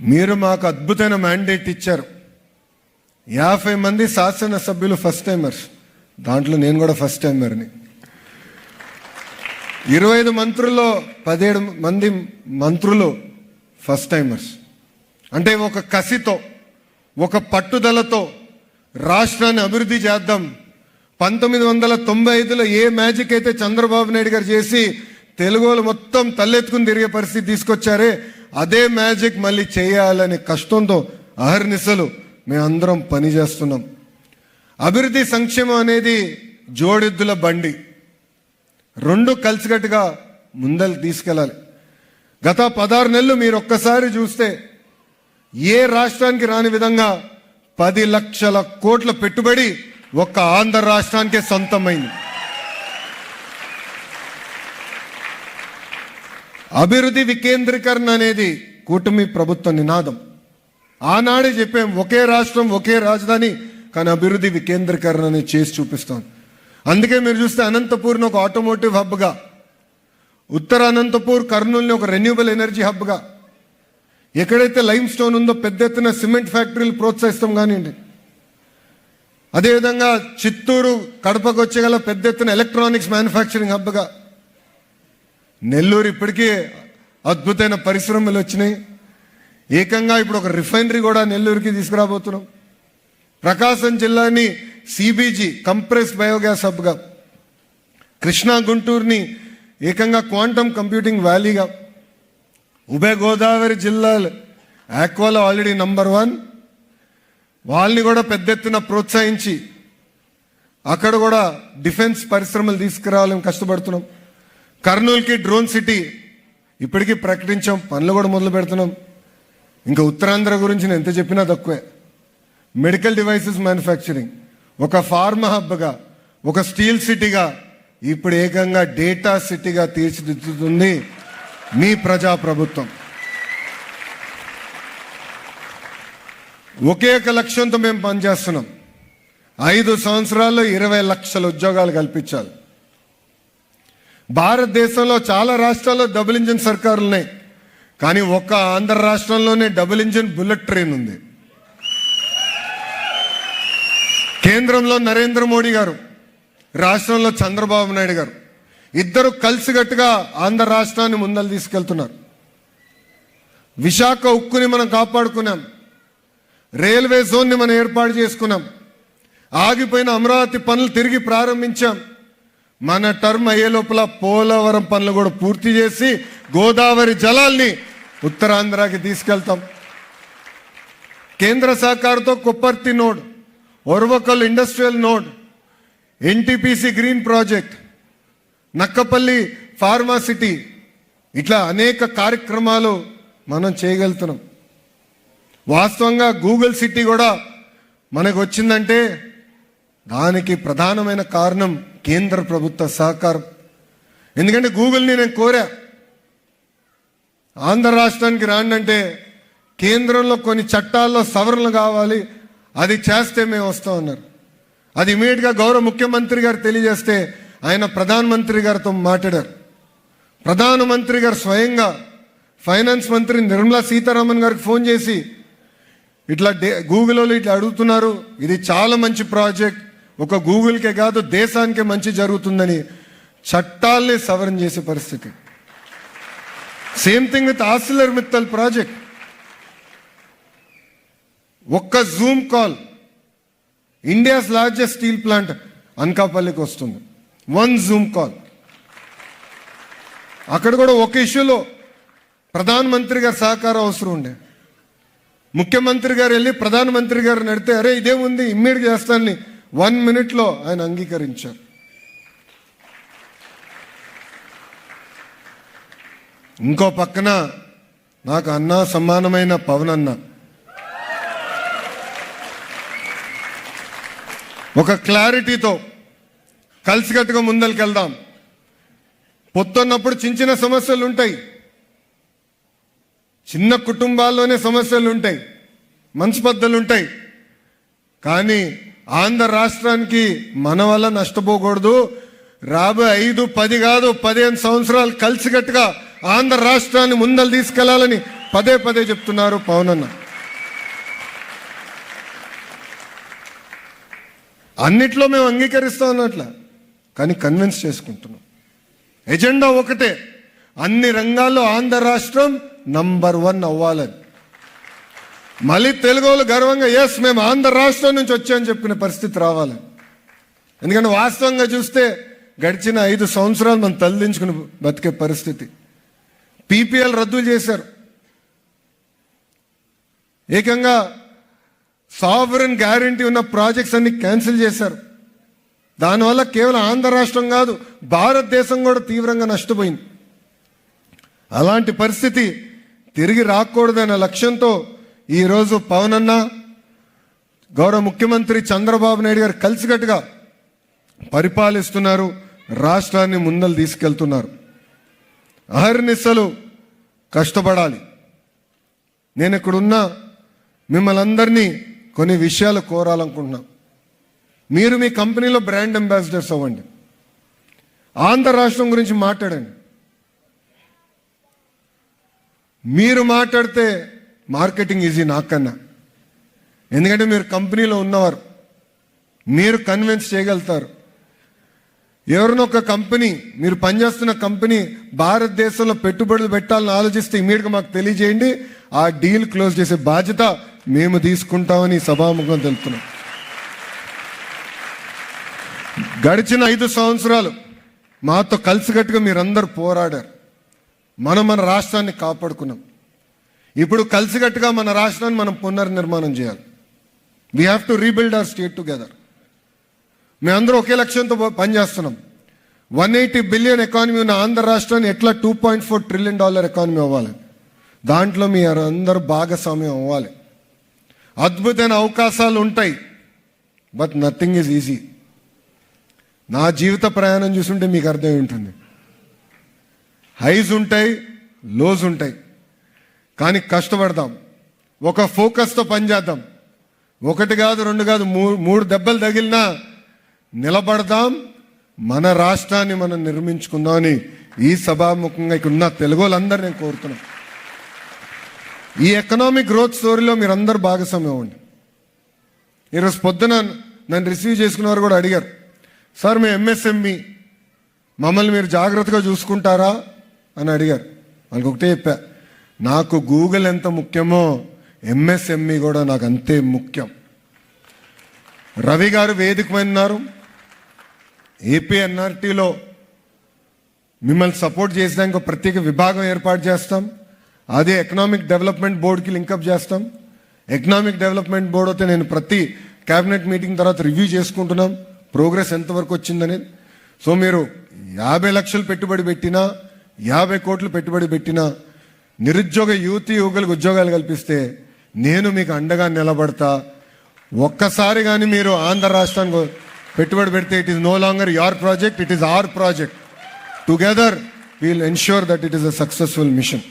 మీరు మాకు అద్భుతమైన మ్యాండేట్ ఇచ్చారు. 50 మంది శాసనసభ్యులు ఫస్ట్ టైమర్స్, దాంట్లో నేను కూడా ఫస్ట్ టైమర్ని. 25 మంత్రుల్లో 17 మంది మంత్రులు ఫస్ట్ టైమర్స్. అంటే ఒక కసితో, ఒక పట్టుదలతో రాష్ట్రాన్ని అభివృద్ధి చేద్దాం. 1995లో ఏ మ్యాజిక్ అయితే చంద్రబాబు నాయుడు గారు చేసి తెలుగులో మొత్తం తలెత్తుకుని తిరిగే పరిస్థితి తీసుకొచ్చారే, అదే మ్యాజిక్ మళ్ళీ చేయాలనే కష్టంతో అహర్నిశలు మేమందరం పనిచేస్తున్నాం. అభివృద్ధి సంక్షేమం అనేది జోడెద్దుల బండి, రెండు కలిసికట్టుగా ముందలు తీసుకెళ్ళాలి. గత 16 నెలలు మీరు ఒక్కసారి చూస్తే ఏ రాష్ట్రానికి రాని విధంగా 10 లక్షల కోట్ల పెట్టుబడి ఒక్క ఆంధ్ర రాష్ట్రానికే సొంతమైంది. అభివృద్ధి వికేంద్రీకరణ అనేది కూటమి ప్రభుత్వ నినాదం. ఆనాడే చెప్పాం, ఒకే రాష్ట్రం ఒకే రాజధాని, కానీ అభివృద్ధి వికేంద్రీకరణ అనేది చేసి చూపిస్తాం. అందుకే మీరు చూస్తే అనంతపూర్ని ఒక ఆటోమోటివ్ హబ్గా, ఉత్తర అనంతపూర్ కర్నూలుని ఒక రెన్యూబుల్ ఎనర్జీ హబ్గా, ఎక్కడైతే లైమ్ స్టోన్ ఉందో పెద్ద ఎత్తున సిమెంట్ ఫ్యాక్టరీలు ప్రోత్సహిస్తాం కానివ్వండి. అదేవిధంగా చిత్తూరు కడపకు వచ్చేగల పెద్ద ఎత్తున ఎలక్ట్రానిక్స్ మ్యానుఫ్యాక్చరింగ్ హబ్గా, నెల్లూరు ఇప్పటికే అద్భుతమైన పరిశ్రమలు వచ్చినాయి. ఏకంగా ఇప్పుడు ఒక రిఫైనరీ కూడా నెల్లూరుకి తీసుకురాబోతున్నాం. ప్రకాశం జిల్లాని సిబిజీ కంప్రెస్ బయోగ్యాస్ హబ్గా, కృష్ణా గుంటూరుని ఏకంగా క్వాంటమ్ కంప్యూటింగ్ వ్యాలీగా, ఉభయ గోదావరి జిల్లాలు ఆక్వాలో ఆల్రెడీ నంబర్ 1, వాళ్ళని కూడా పెద్ద ఎత్తున ప్రోత్సహించి అక్కడ కూడా డిఫెన్స్ పరిశ్రమలు తీసుకురావాలని కష్టపడుతున్నాం. కర్నూలుకి డ్రోన్ సిటీ ఇప్పటికీ ప్రకటించాం, పనులు కూడా మొదలు పెడుతున్నాం. ఇంకా ఉత్తరాంధ్ర గురించి నేను ఎంత చెప్పినా తక్కువే. మెడికల్ డివైసెస్ మ్యానుఫ్యాక్చరింగ్, ఒక ఫార్మా హబ్గా, ఒక స్టీల్ సిటీగా, ఇప్పుడు ఏకంగా డేటా సిటీగా తీర్చిదిద్దుతుంది మీ ప్రజాప్రభుత్వం. ఒకే ఒక లక్ష్యంతో మేము పనిచేస్తున్నాం. 5 సంవత్సరాల్లో 20 లక్షల ఉద్యోగాలు కల్పించాలి. భారతదేశంలో చాలా రాష్ట్రాల్లో డబుల్ ఇంజిన్ సర్కారులు ఉన్నాయి, కానీ ఒక్క ఆంధ్ర రాష్ట్రంలోనే డబుల్ ఇంజిన్ బుల్లెట్ ట్రైన్ ఉంది. కేంద్రంలో నరేంద్ర మోడీ గారు, రాష్ట్రంలో చంద్రబాబు నాయుడు గారు, ఇద్దరు కలిసికట్టుగా ఆంధ్ర రాష్ట్రాన్ని ముందలు తీసుకెళ్తున్నారు. విశాఖ ఉక్కుని మనం కాపాడుకున్నాం, రైల్వే జోన్ని మనం ఏర్పాటు చేసుకున్నాం, ఆగిపోయిన అమరావతి పనులు తిరిగి ప్రారంభించాం. మన టర్మ్ అయ్యే లోపల పోలవరం పనులు కూడా పూర్తి చేసి గోదావరి జలాల్ని ఉత్తరాంధ్రకి తీసుకెళ్తాం. కేంద్ర సహకారంతో Kopparthi node, Orvakal industrial node, NTPC green project, Nakkapalli pharma city, ఇట్లా అనేక కార్యక్రమాలు మనం చేయగలుగుతున్నాం. వాస్తవంగా గూగుల్ సిటీ కూడా మనకు వచ్చిందంటే దానికి ప్రధానమైన కారణం కేంద్ర ప్రభుత్వ సహకారం. ఎందుకంటే గూగుల్ని నేను కోరా, ఆంధ్ర రాష్ట్రానికి రాండంటే కేంద్రంలో కొన్ని చట్టాల్లో సవరణలు కావాలి, అది చేస్తే మేము వస్తామన్నారు. అది ఇమీడియట్గా గౌరవ ముఖ్యమంత్రి గారు తెలియజేస్తే ఆయన ప్రధానమంత్రి గారితో మాట్లాడారు. ప్రధానమంత్రి గారు స్వయంగా ఫైనాన్స్ మంత్రి నిర్మలా సీతారామన్ గారికి ఫోన్ చేసి ఇట్లా గూగుల్ వాళ్ళు ఇట్లా అడుగుతున్నారు, ఇది చాలా మంచి ప్రాజెక్ట్, ఒక గూగుల్కే కాదు దేశానికే మంచి జరుగుతుందని చట్టాల్ని సవరణ చేసే పరిస్థితి. Same thing with Arcelor Mittal project. ఒక్క zoom call India's largest steel plant అనకాపల్లికి వస్తుంది, 1 జూమ్ కాల్. అక్కడ కూడా ఒక ఇష్యూలో ప్రధానమంత్రి గారి సహకారం అవసరం ఉండే. ముఖ్యమంత్రి గారు వెళ్ళి ప్రధానమంత్రి గారు నడితే అరే ఇదేముంది ఇమ్మీడియట్ చేస్తానని 1 మినిట్లో ఆయన అంగీకరించారు. ఇంకో పక్కన నాకు అన్నా సమానమైన పవన్ అన్న ఒక క్లారిటీతో కలిసికట్టుగా ముందరికి వెళ్దాం. పొత్తున్నప్పుడు చిన్న చిన్న సమస్యలు ఉంటాయి, చిన్న కుటుంబాల్లోనే సమస్యలు ఉంటాయి, మనస్పర్ధలు ఉంటాయి, కానీ ఆంధ్ర రాష్ట్రానికి మన వల్ల నష్టపోకూడదు. రాబోయే 5, 10 కాదు 15 సంవత్సరాలు కలిసికట్టుగా ఆంధ్ర రాష్ట్రాన్ని ముందలు తీసుకెళ్లాలని పదే పదే చెప్తున్నారు పవన్ అన్న. అన్నిట్లో మేము అంగీకరిస్తాం అన్నట్ల, కానీ కన్విన్స్ చేసుకుంటున్నాం. ఎజెండా ఒకటే, అన్ని రంగాల్లో ఆంధ్ర రాష్ట్రం నంబర్ 1 అవ్వాలని. మళ్ళీ తెలుగు వాళ్ళు గర్వంగా ఎస్ మేము ఆంధ్ర రాష్ట్రం నుంచి వచ్చామని చెప్పుకునే పరిస్థితి రావాలని. ఎందుకంటే వాస్తవంగా చూస్తే గడిచిన 5 సంవత్సరాలు మనం తలదించుకుని బతికే పరిస్థితి. పీపీఎల్ రద్దు చేశారు, ఏకంగా సావరెన్ గ్యారంటీ ఉన్న ప్రాజెక్ట్స్ అన్ని క్యాన్సిల్ చేశారు. దానివల్ల కేవలం ఆంధ్ర రాష్ట్రం కాదు, భారతదేశం కూడా తీవ్రంగా నష్టపోయింది. అలాంటి పరిస్థితి తిరిగి రాకూడదనే లక్ష్యంతో ఈరోజు పవన్ అన్న, గౌరవ ముఖ్యమంత్రి చంద్రబాబు నాయుడు గారు కలిసికట్టుగా పరిపాలిస్తున్నారు, రాష్ట్రాన్ని ముందలు తీసుకెళ్తున్నారు. అహర్నిశలు కష్టపడాలి. నేను ఇక్కడున్న మిమ్మల్ని అందరినీ కొన్ని విషయాలు కోరాలనుకుంటున్నా. మీరు మీ కంపెనీలో బ్రాండ్ అంబాసిడర్స్ అవ్వండి, ఆంధ్ర రాష్ట్రం గురించి మాట్లాడండి. మీరు మాట్లాడితే మార్కెటింగ్ ఈజీ నాకన్నా, ఎందుకంటే మీరు కంపెనీలో ఉన్నవారు, మీరు కన్విన్స్ చేయగలుగుతారు. ఎవరినో ఒక కంపెనీ, మీరు పనిచేస్తున్న కంపెనీ భారతదేశంలో పెట్టుబడులు పెట్టాలని ఆలోచిస్తే ఇమీడియట్గా మాకు తెలియజేయండి, ఆ డీల్ క్లోజ్ చేసే బాధ్యత మేము తీసుకుంటామని సభాముఖం తెలుపుతున్నాం. గడిచిన 5 సంవత్సరాలు మాతో కలిసికట్టుగా మీరందరూ పోరాడారు, మన రాష్ట్రాన్ని కాపాడుకున్నాం. ఇప్పుడు కలిసికట్టుగా మన రాష్ట్రాన్ని మనం పునర్నిర్మాణం చేయాలి. We have to rebuild our state together. మేమందరూ ఒకే లక్ష్యంతో పనిచేస్తున్నాం. 180 బిలియన్ ఎకానమీ ఉన్న ఆంధ్ర రాష్ట్రాన్ని ఎట్లా $2.4 ట్రిలియన్ ఎకానమీ అవ్వాలి, దాంట్లో మీ అందరూ భాగస్వామ్యం అవ్వాలి. అద్భుతమైన అవకాశాలు ఉంటాయి, బట్ నథింగ్ ఈజ్ ఈజీ. నా జీవిత ప్రయాణం చూస్తుంటే మీకు అర్థమై ఉంటుంది. హైస్ ఉంటాయి, లోస్ ఉంటాయి, కానీ కష్టపడదాం, ఒక ఫోకస్తో పనిచేద్దాం. 1 కాదు 2 కాదు 3 దెబ్బలు తగిలినా నిలబడదాం, మన రాష్ట్రాన్ని మనం నిర్మించుకుందామని ఈ సభాముఖంగా ఇక్కడ ఉన్న తెలుగు వాళ్ళందరూ నేను కోరుతున్నాను. ఈ ఎకనామిక్ గ్రోత్ స్టోరీలో మీరందరూ భాగస్వామ్యం అవ్వండి. ఈరోజు పొద్దున నన్ను రిసీవ్ చేసుకున్న వారు కూడా అడిగారు, సార్ మేము ఎంఎస్ఎంఈ, మమ్మల్ని మీరు జాగ్రత్తగా చూసుకుంటారా అని అడిగారు. వాళ్ళకి ఒకటే చెప్పా, నాకు గూగుల్ ఎంత ముఖ్యమో ఎంఎస్ఎంఈ కూడా నాకు అంతే ముఖ్యం. రవి గారు వేదిక మీద ఉన్నారు, ఏపీ ఎన్ఆర్టీలో మిమ్మల్ని సపోర్ట్ చేసేదానికి ఒక ప్రత్యేక విభాగం ఏర్పాటు చేస్తాం. అదే ఎకనామిక్ డెవలప్మెంట్ బోర్డుకి లింకప్ చేస్తాం. ఎకనామిక్ డెవలప్మెంట్ బోర్డు అయితే నేను ప్రతి క్యాబినెట్ మీటింగ్ తర్వాత రివ్యూ చేసుకుంటున్నాం, ప్రోగ్రెస్ ఎంతవరకు వచ్చిందనేది. సో మీరు 50 లక్షలు పెట్టుబడి పెట్టినా, 50 కోట్లు పెట్టుబడి పెట్టినా, నిరుద్యోగ యువకులకు ఉద్యోగాలు కల్పిస్తే నేను మీకు అండగా నిలబడతా. ఒక్కసారి కానీ మీరు ఆంధ్ర రాష్ట్రానికి పెట్టుబడి పెడితే it is no longer your project, it is our project. Together we'll ensure that it is a successful machine.